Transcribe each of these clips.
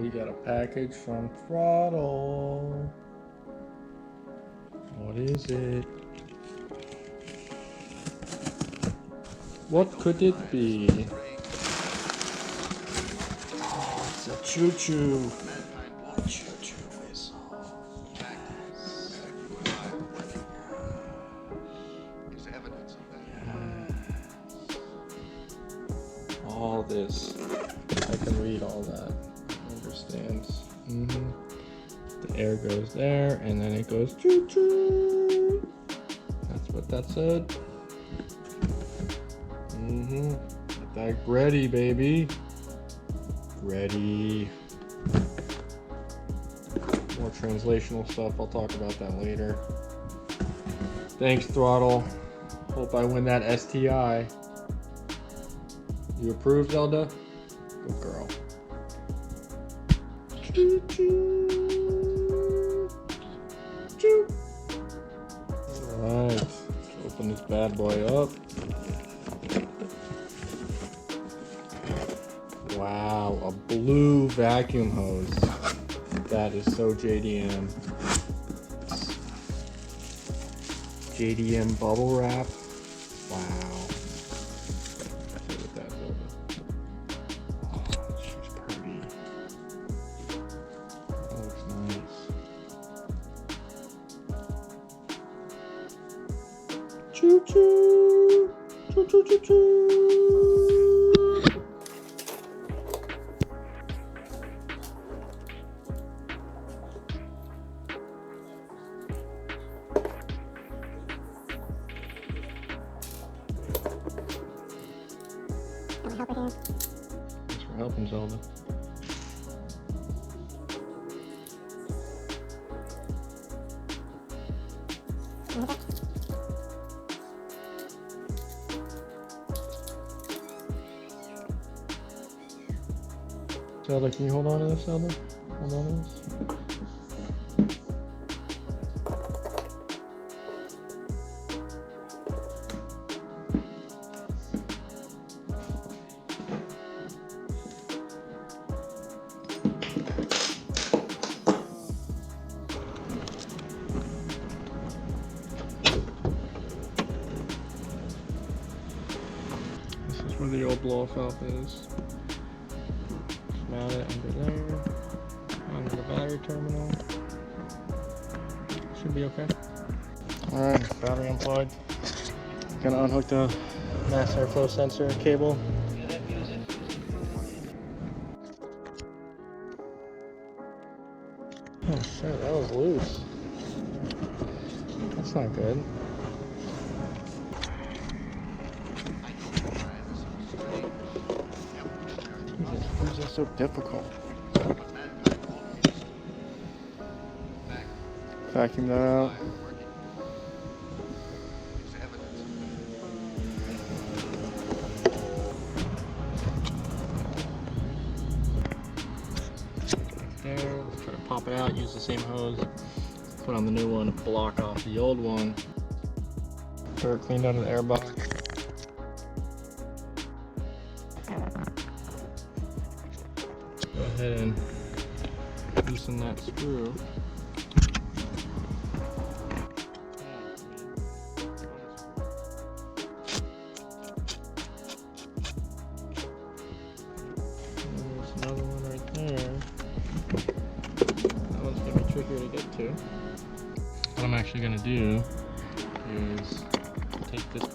we got a package from throtl. What is it? What could it be? Oh, it's a choo-choo. Choo-choo whistle. All this. I can read all that. Understands. The air goes there, and then it goes choo-choo. That's what that said. That GReddy, baby. GReddy. More translational stuff. I'll talk about that later. Thanks, throtl. Hope I win that STI. You approve, Zelda? Good girl. Choo choo. Choo. Alright. Let's open this bad boy up. Wow, a blue vacuum hose. That is so JDM. JDM bubble wrap. Wow. Look at that Zelda. Oh, she's pretty. That looks nice. Choo choo. Choo choo choo choo. Thanks for helping, Zelda. Zelda, can you hold on to this, Zelda? Hold on to this. This is where the old blow-off valve is. Mount it under there, under the battery terminal. Should be okay. Alright, battery unplugged. Gonna unhook the mass airflow sensor cable. Oh shit, that was loose. That's not good. Why is that so difficult? Vacuum that out. There, let's try to pop it out, use the same hose, put on the new one, block off the old one. Dirt cleaned out of the air box. Go ahead and loosen that screw. There's another one right there. That one's going to be trickier to get to. What I'm actually going to do is take this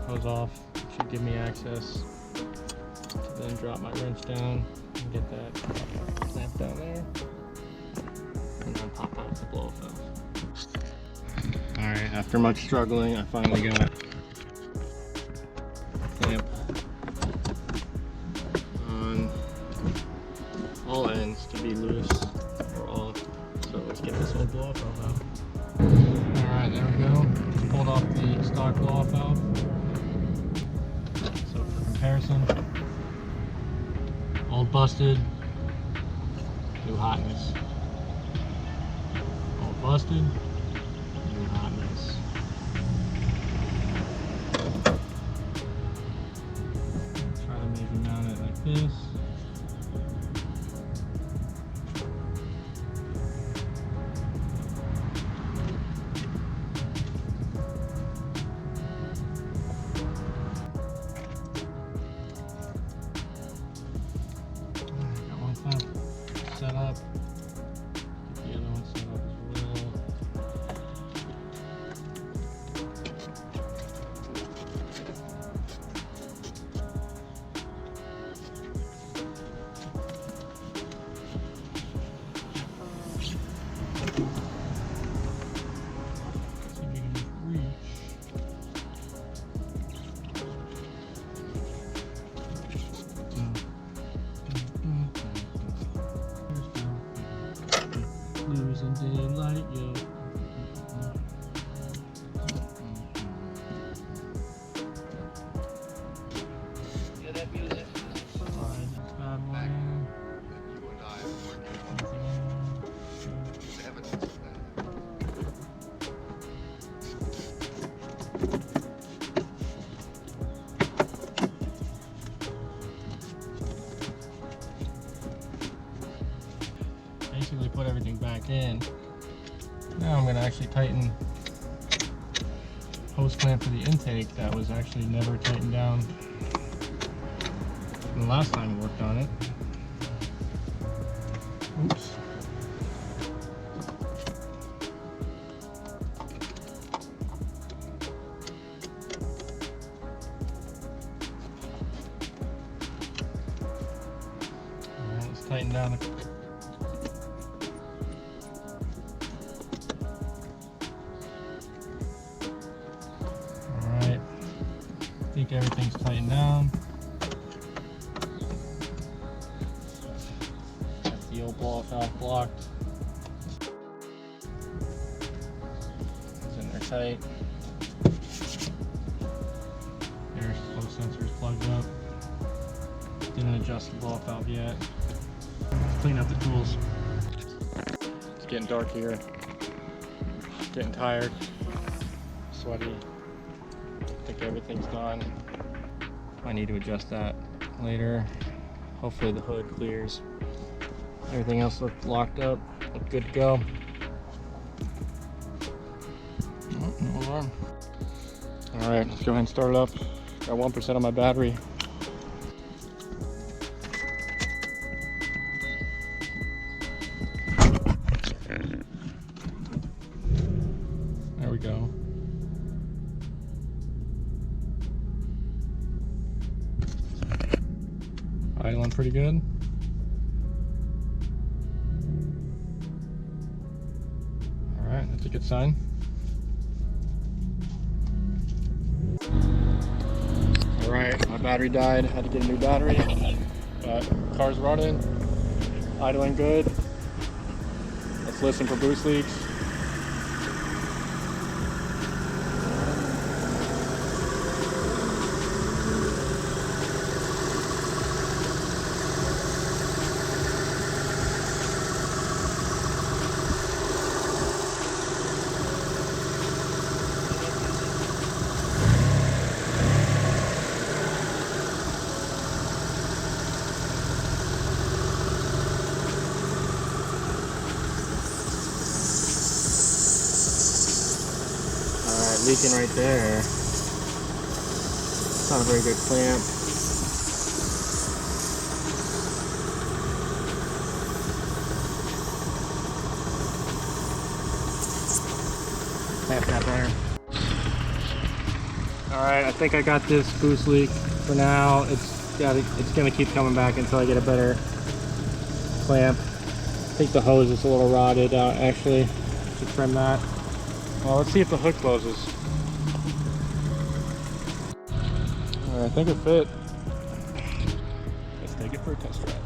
hose off. It should give me access to then drop my wrench down and get that clamp down there, and then pop out the blow-off valve. Alright, after much struggling, I finally got clamp on all ends to be loose or off. So let's get this old blow-off valve out. Alright, there we go. Just pulled off the stock blow-off valve. So for comparison, old busted, new hotness. Old busted, new hotness. Try to maybe mount it like this. set up. Get the other one set up as well. Losing daylight, yo. Yeah, that music. Bad one. You and I are working. There's evidence of that. Basically put everything back in. Now I'm going to actually tighten hose clamp for the intake that was actually never tightened down the last time I worked on it. Oops. Alright, let's tighten down the I think everything's tightened down. Got the old blow-off valve blocked. It's in there tight. There's flow sensors plugged up. Didn't adjust the blow-off valve yet. Let's clean up the tools. It's getting dark here. Getting tired. Sweaty. I think everything's done. I need to adjust that later. Hopefully the hood clears. Everything else looked locked up, looked good to go. Oh, no alarm. All right, let's go ahead and start it up. Got 1% on my battery. There we go. Idling pretty good. All right, that's a good sign. All right, my battery died. Had to get a new battery, but car's running, idling good. Let's listen for boost leaks. Leaking right there. It's not a very good clamp. Clamp that there. Alright, I think I got this boost leak for now. It's gonna keep coming back until I get a better clamp. I think the hose is a little rotted out actually. Should trim that. Well, let's see if the hook closes. Alright, I think it fit. Let's take it for a test drive.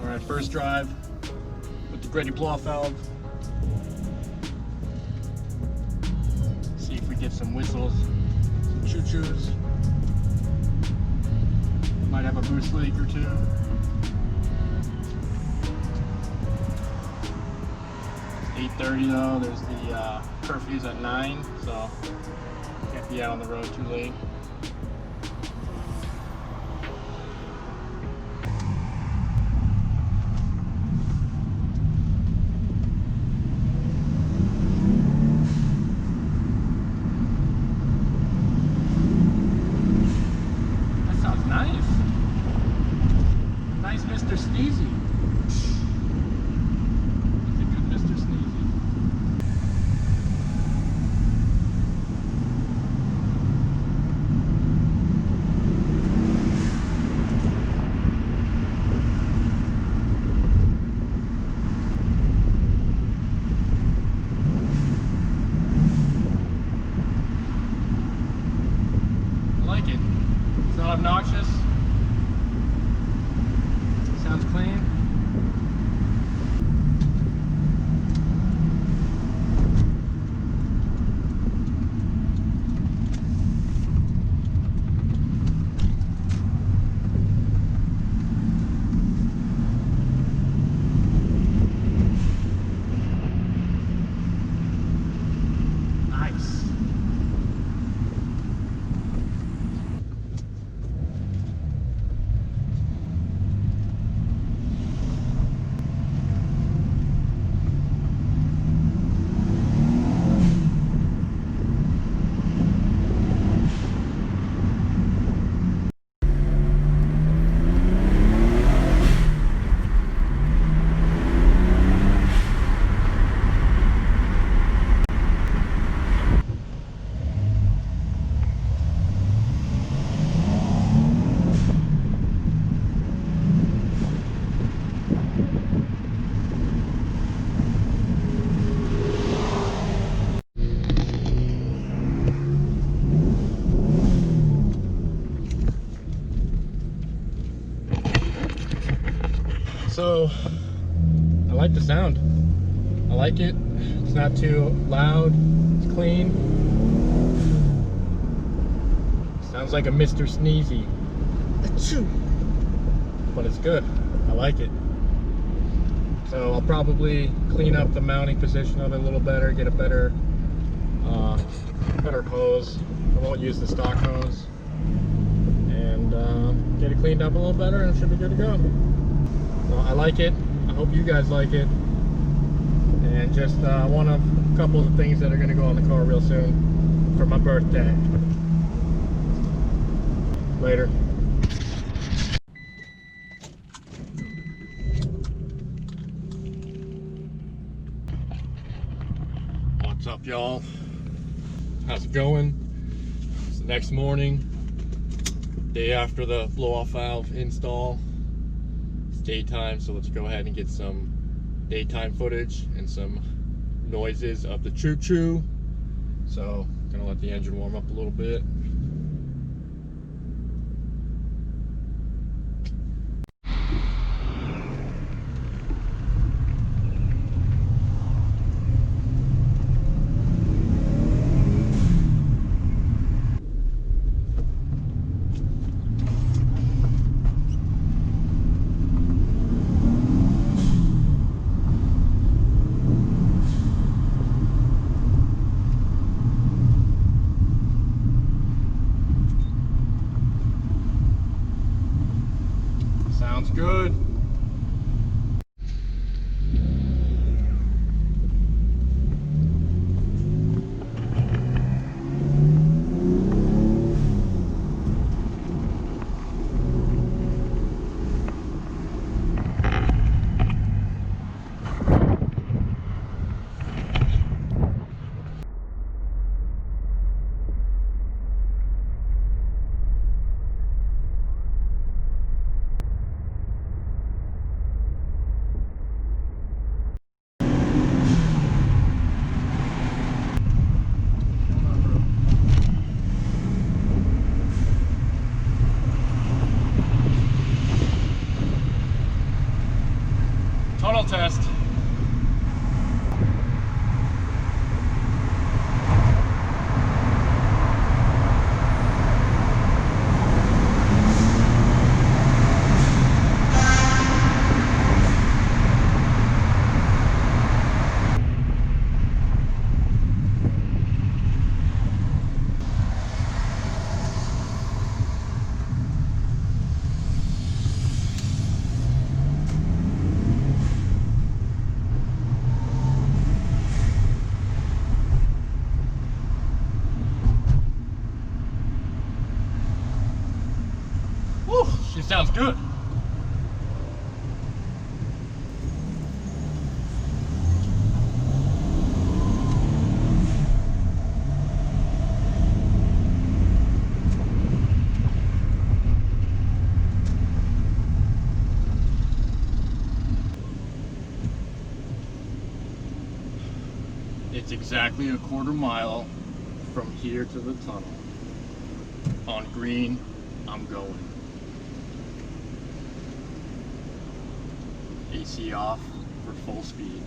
Alright, first drive with the GReddy blow-off valve. See if we get some whistles, some choo-choos. Might have a boost leak or two. It's 8:30 though, there's the curfew's at 9, so can't be out on the road too late. Mr. Sneezy. He's a good Mr. Sneezy. I like it. It's not obnoxious. Sounds clean. Nice. So, I like the sound. I like it. It's not too loud. It's clean. Sounds like a Mr. Sneezy. Achoo. But it's good. I like it. So I'll probably clean up the mounting position of it a little better, get a better hose. I won't use the stock hose. And get it cleaned up a little better and it should be good to go. So I like it. I hope you guys like it. And just one of a couple of things that are going to go on the car real soon for my birthday. Later. What's up, y'all? How's it going? It's the next morning, day after the blow-off valve install. It's daytime, so let's go ahead and get some daytime footage and some noises of the choo-choo. So, gonna let the engine warm up a little bit. Sounds good. Tunnel test. Whew, she sounds good. exactly a quarter mile from here to the tunnel. On green, I'm going. AC off for full speed.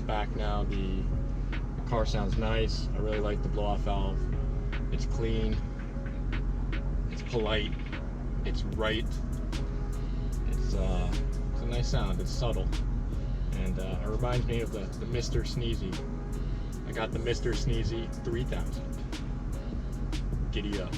Back now, the car sounds nice. I really like the blow-off valve. It's clean, it's polite, it's right. It's a nice sound. It's subtle, and it reminds me of the Mr. Sneezy. I got the Mr. Sneezy 3000. Giddy up.